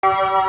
Come on!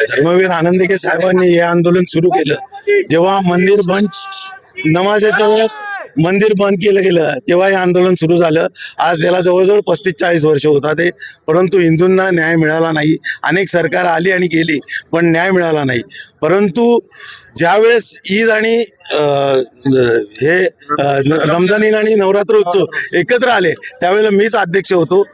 Dharmaveer आनंदके साहेबांनी हे आंदोलन सुरू केलं जेव्हा मंदिर बंद, नमाजाच्या वेळेस मंदिर बंद केलं गेलं तेव्हा हे आंदोलन सुरू झालं. आज त्याला जवळजवळ 35-40 वर्ष होतात ते, परंतु हिंदूंना न्याय मिळाला नाही. अनेक सरकार आली आणि गेली पण न्याय मिळाला नाही. परंतु ज्यावेळेस ईद आणि हे रमजान ईद आणि नवरात्र उत्सव एकत्र आले त्यावेळेला मीच अध्यक्ष होतो.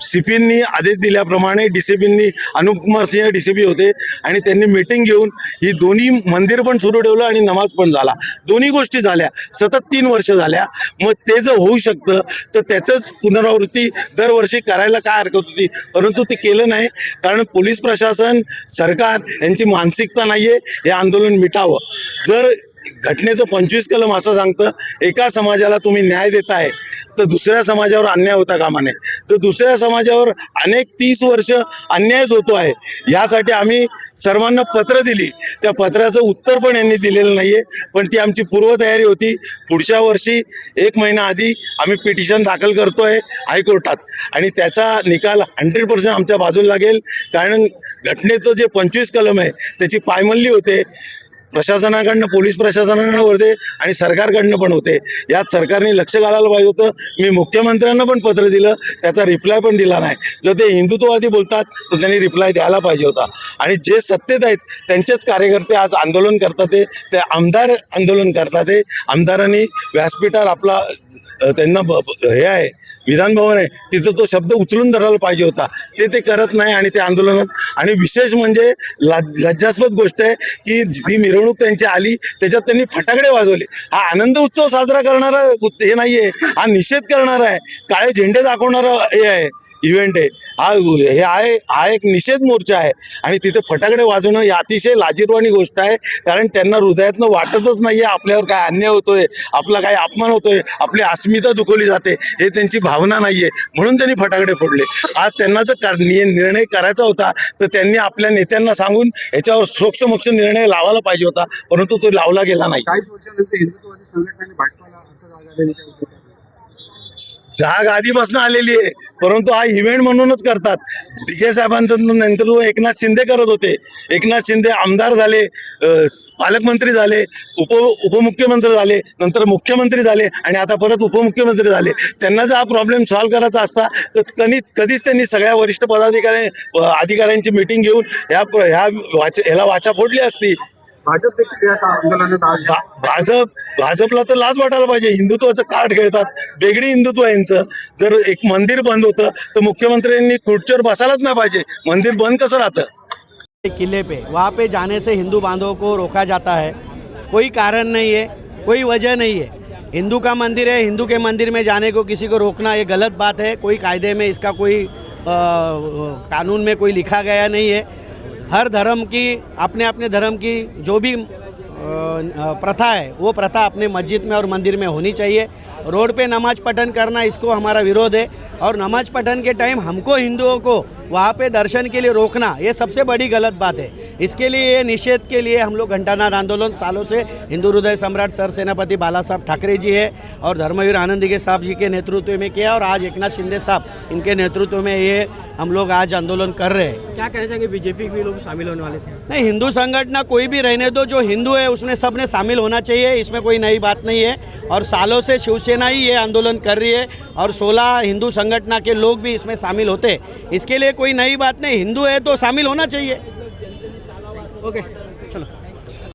सीपींनी आदेश दिल्याप्रमाणे डीसीपींनी अनुपकुमार सिंह डीसीपी होते आणि त्यांनी मीटिंग घेऊन ही दोन्ही मंदिर पण सुरू ठेवलं आणि नमाज पण झाला. दोन्ही गोष्टी झाल्या. सतत 3 वर्ष झाल्या. मग ते जर होऊ शकतं तर त्याचंच पुनरावृत्ती दरवर्षी करायला काय हरकत होती, परंतु ते केलं नाही. कारण पोलीस प्रशासन, सरकार यांची मानसिकता नाहीये हे आंदोलन मिटावं. जर घटनेचं 25 कलम असं सांगतं एका समाजाला तुम्ही न्याय देताय तर दुसऱ्या समाजावर अन्याय होता कामा नये. तर दुसऱ्या समाजावर अनेक 30 वर्ष अन्यायच होतो आहे. यासाठी आम्ही सर्वांना पत्र दिली. त्या पत्राचं उत्तर पण यांनी दिलेलं नाहीये, पण ती आमची पूर्वतयारी होती. पुढच्या वर्षी 1 महिना आधी आम्ही पिटिशन दाखल करतोय हायकोर्टात आणि त्याचा निकाल 100% आमच्या बाजूला लागेल. कारण घटनेचं जे 25 कलम आहे त्याची पायमल्ली होते. प्रशासनाकडनं, पोलीस प्रशासनाकडनं होते आणि सरकारकडनं पण होते. यात सरकारने लक्ष घालायला पाहिजे होतं. मी मुख्यमंत्र्यांना पण पत्र दिलं, त्याचा रिप्लाय पण दिला नाही. जर ते हिंदुत्ववादी बोलतात तर त्यांनी रिप्लाय द्यायला पाहिजे होता. आणि जे सत्तेत आहेत त्यांचेच कार्यकर्ते आज आंदोलन करतात, ते आमदार आंदोलन करतात. आमदारांनी व्यासपीठावर आपला त्यांना हे आहे विधान भवन आहे तिथं तो शब्द उचलून धरायला पाहिजे होता. ते करत नाही आणि ते आंदोलनात. आणि विशेष म्हणजे लज्जास्पद गोष्ट आहे की जी मिरवणूक त्यांची आली त्याच्यात त्यांनी फटाकडे वाजवले. हा आनंद उत्सव साजरा करणारा हे नाहीये, हा निषेध करणारा आहे, काळे झेंडे दाखवणारा हे आहे इव्हेंट आहे. हा एक निषेध मोर्चा आहे आणि तिथे फटाकडे वाजवणं ही अतिशय लाजिरवाणी गोष्ट आहे. कारण त्यांना हृदयातनं वाटतच नाहीये आपल्यावर काय अन्याय होतोय, आपला काय अपमान होतोय, आपली अस्मिता दुखवली जाते हे त्यांची भावना नाहीये, म्हणून त्यांनी फटाकडे फोडले. आज त्यांना जर निर्णय करायचा होता तर त्यांनी आपल्या नेत्यांना सांगून याच्यावर सोक्षमोक्ष निर्णय लावायला पाहिजे होता, परंतु तो लावला गेला नाही. 40 वर्षानंतर हिंदुत्ववादी संघटनांनी भाजपाला जाग आधीपासून आलेली आहे, परंतु हा इव्हेंट म्हणूनच करतात. दिघे साहेबांचं नेतृत्व एकनाथ शिंदे करत होते. एकनाथ शिंदे आमदार झाले, पालकमंत्री झाले, उपमुख्यमंत्री झाले, नंतर मुख्यमंत्री झाले आणि आता परत उपमुख्यमंत्री झाले. त्यांना जर हा प्रॉब्लेम सॉल्व्ह करायचा असता तर कधीच त्यांनी सगळ्या वरिष्ठ अधिकाऱ्यांची मिटिंग घेऊन ह्याला वाचा फोडली असती. भाजप देखील या आंदोलनात आज भाजपला तर लाज वाटायला पाहिजे. हिंदुत्वाचं कार्ड खेळतात, वेगळी हिंदुत्व आहे यांचं. जर एक मंदिर बंद होतं तर मुख्यमंत्र्यांनी खुर्चीवर बसायलाच नाही पाहिजे. मंदिर बंद कसं राहतं? किले पे वहाँ पे जाने से हिंदू बांधवों को रोका जाता है. कोई कारण नहीं है, कोई वजह नहीं है. हिंदू का मंदिर है, हिंदू के मंदिर में जाने को किसी को रोकना ये गलत बात है. कोई कायदे में इसका कोई कानून में कोई लिखा गया नहीं है. हर धर्म की अपने अपने धर्म की जो भी प्रथा है वो प्रथा अपने मस्जिद में और मंदिर में होनी चाहिए. रोड पे नमाज पठन करना इसको हमारा विरोध है. और नमाज पठन के टाइम हमको हिंदुओं को वहाँ पे दर्शन के लिए रोकना ये सबसे बड़ी गलत बात है. इसके लिए ये निषेध के लिए हम लोग घंटानाद आंदोलन सालों से हिंदू हृदय सम्राट सर सेनापति बाला साहब ठाकरे जी है और धर्मवीर आनंद दिघे साहब जी के नेतृत्व में किया और आज एकनाथ शिंदे साहब इनके नेतृत्व में ये हम लोग आज आंदोलन कर रहे हैं. क्या कहना चाहिए? बीजेपी भी लोग शामिल होने वाले थे. नहीं, हिंदू संगठन कोई भी रहने दो, जो हिंदू है उसमें सब ने शामिल होना चाहिए. इसमें कोई नई बात नहीं है. और सालों से शिवसेना ही ये आंदोलन कर रही है और 16 हिंदू संगठन के लोग भी इसमें शामिल होते. इसके लिए कोई नई बात नहीं. हिंदू है तो शामिल होना चाहिए. ओके.